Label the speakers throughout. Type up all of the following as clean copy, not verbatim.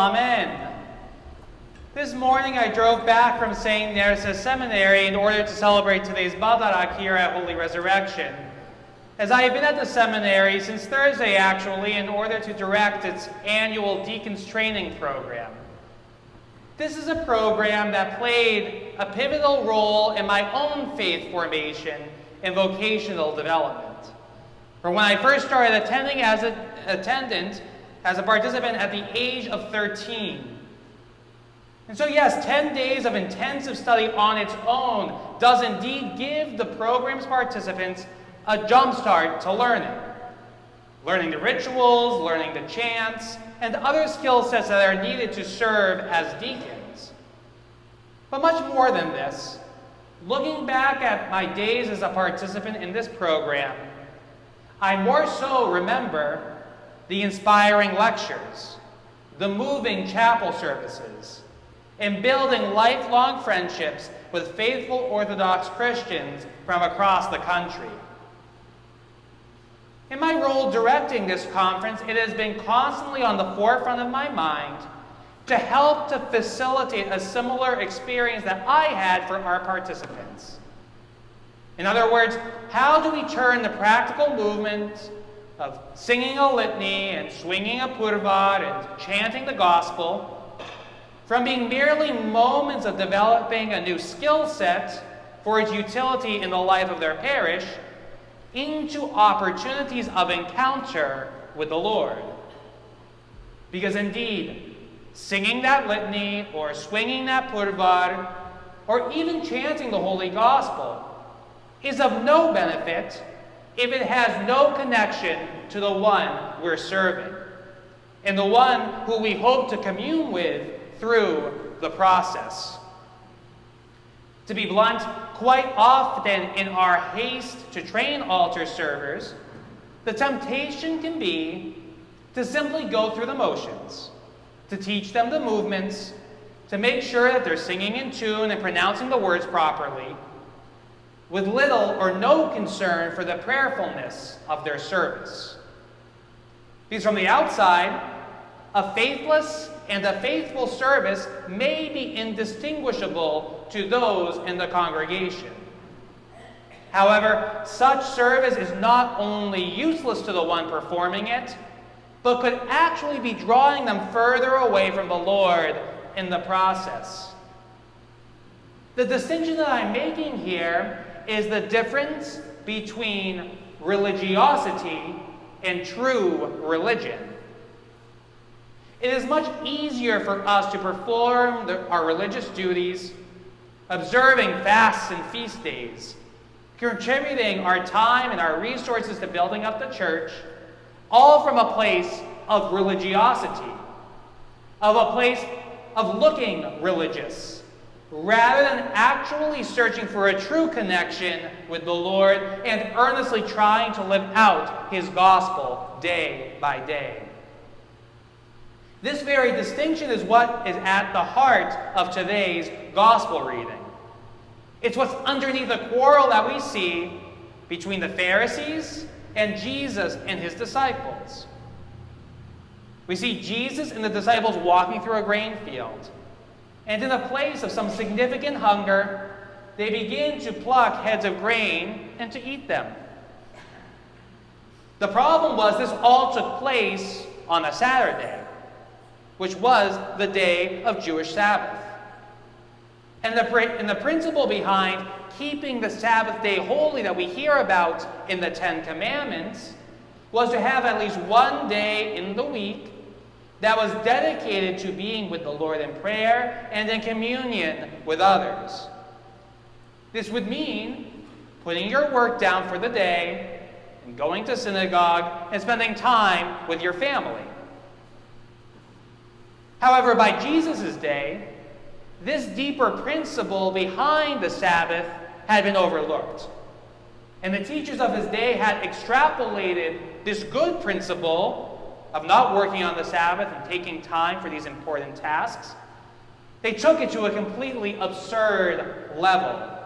Speaker 1: Amen. This morning I drove back from St. Nersa's Seminary in order to celebrate today's Badarak here at Holy Resurrection, as I have been at the seminary since Thursday actually in order to direct its annual Deacons Training Program. This is a program that played a pivotal role in my own faith formation and vocational development. From when I first started attending as a participant at the age of 13. And so yes, 10 days of intensive study on its own does indeed give the program's participants a jumpstart to learning. Learning the rituals, learning the chants, and other skill sets that are needed to serve as deacons. But much more than this, looking back at my days as a participant in this program, I more so remember the inspiring lectures, the moving chapel services, and building lifelong friendships with faithful Orthodox Christians from across the country. In my role directing this conference, it has been constantly on the forefront of my mind to help to facilitate a similar experience that I had for our participants. In other words, how do we turn the practical movement of singing a litany and swinging a purvar and chanting the gospel from being merely moments of developing a new skill set for its utility in the life of their parish into opportunities of encounter with the Lord? Because indeed, singing that litany or swinging that purvar or even chanting the Holy Gospel is of no benefit if it has no connection to the one we're serving and the one who we hope to commune with through the process. To be blunt, quite often in our haste to train altar servers, the temptation can be to simply go through the motions, to teach them the movements, to make sure that they're singing in tune and pronouncing the words properly, with little or no concern for the prayerfulness of their service. Because from the outside, a faithless and a faithful service may be indistinguishable to those in the congregation. However, such service is not only useless to the one performing it, but could actually be drawing them further away from the Lord in the process. The distinction that I'm making here is the difference between religiosity and true religion. It is much easier for us to perform our religious duties, observing fasts and feast days, contributing our time and our resources to building up the church, all from a place of religiosity, of a place of looking religious, rather than actually searching for a true connection with the Lord and earnestly trying to live out His gospel day by day. This very distinction is what is at the heart of today's gospel reading. It's what's underneath the quarrel that we see between the Pharisees and Jesus and His disciples. We see Jesus and the disciples walking through a grain field. And in a place of some significant hunger, they begin to pluck heads of grain and to eat them. The problem was this all took place on a Saturday, which was the day of Jewish Sabbath. And the principle behind keeping the Sabbath day holy that we hear about in the Ten Commandments was to have at least one day in the week that was dedicated to being with the Lord in prayer and in communion with others. This would mean putting your work down for the day and going to synagogue and spending time with your family. However, by Jesus' day, this deeper principle behind the Sabbath had been overlooked. And the teachers of his day had extrapolated this good principle of not working on the Sabbath and taking time for these important tasks. They took it to a completely absurd level.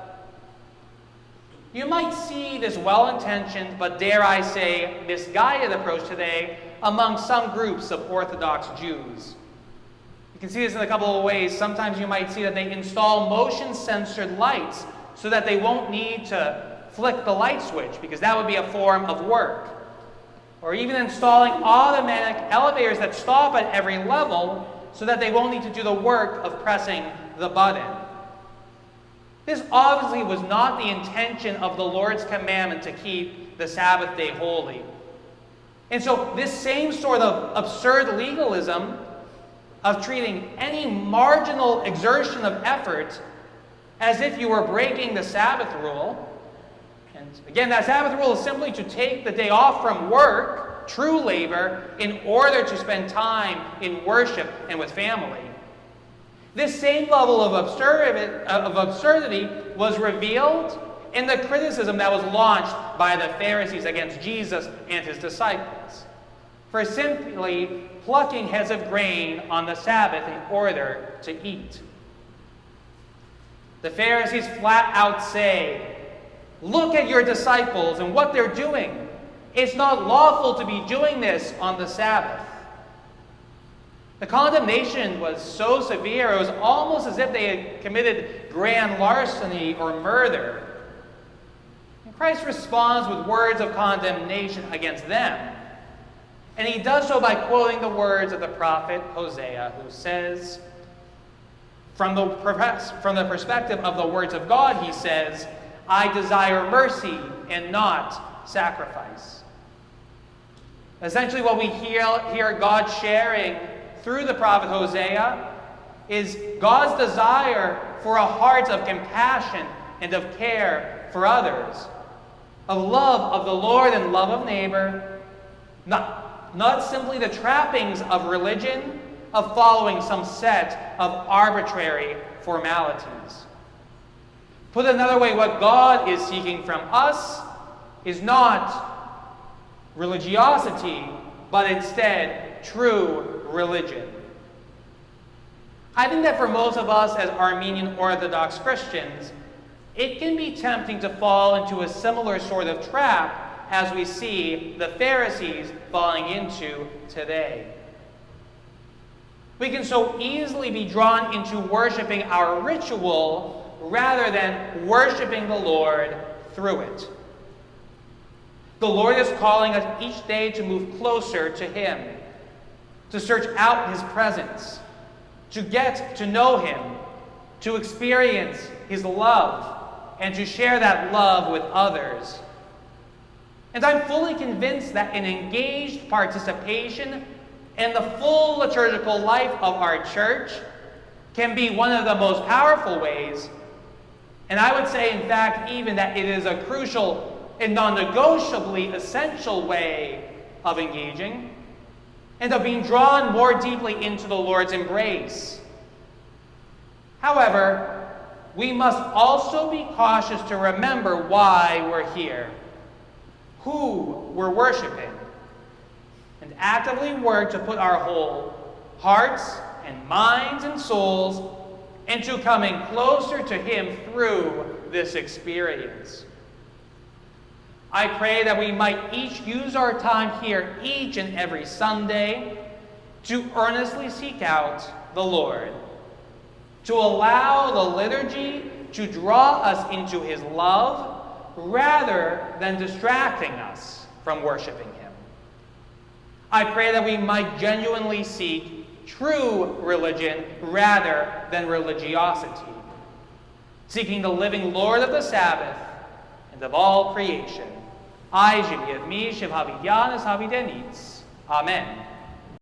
Speaker 1: you might see this well-intentioned, but dare I say, misguided approach today among some groups of Orthodox Jews. You can see this in a couple of ways. Sometimes you might see that they install motion-censored lights so that they won't need to flick the light switch, because that would be a form of work. Or even installing automatic elevators that stop at every level so that they won't need to do the work of pressing the button. This obviously was not the intention of the Lord's commandment to keep the Sabbath day holy. And so this same sort of absurd legalism of treating any marginal exertion of effort as if you were breaking the Sabbath rule, and again, that Sabbath rule is simply to take the day off from work, true labor, in order to spend time in worship and with family. This same level of absurdity was revealed in the criticism that was launched by the Pharisees against Jesus and his disciples for simply plucking heads of grain on the Sabbath in order to eat. The Pharisees flat out say, "Look at your disciples and what they're doing. It's not lawful to be doing this on the Sabbath." The condemnation was so severe, it was almost as if they had committed grand larceny or murder. And Christ responds with words of condemnation against them. And he does so by quoting the words of the prophet Hosea, who says, from the perspective of the words of God, he says, "I desire mercy and not sacrifice." Essentially what we hear God sharing through the prophet Hosea is God's desire for a heart of compassion and of care for others, of love of the Lord and love of neighbor, not simply the trappings of religion, of following some set of arbitrary formalities. Put another way, what God is seeking from us is not religiosity, but instead true religion. I think that for most of us as Armenian Orthodox Christians, it can be tempting to fall into a similar sort of trap as we see the Pharisees falling into today. We can so easily be drawn into worshiping our ritual rather than worshiping the Lord through it. The Lord is calling us each day to move closer to Him, to search out His presence, to get to know Him, to experience His love, and to share that love with others. And I'm fully convinced that an engaged participation in the full liturgical life of our church can be one of the most powerful ways, and I would say, in fact, even that it is a crucial and non-negotiably essential way of engaging and of being drawn more deeply into the Lord's embrace. However, we must also be cautious to remember why we're here, who we're worshiping, and actively work to put our whole hearts and minds and souls into coming closer to Him through this experience. I pray that we might each use our time here each and every Sunday to earnestly seek out the Lord, to allow the liturgy to draw us into His love rather than distracting us from worshiping Him. I pray that we might genuinely seek true religion rather than religiosity, seeking the living Lord of the Sabbath and of all creation. Amen.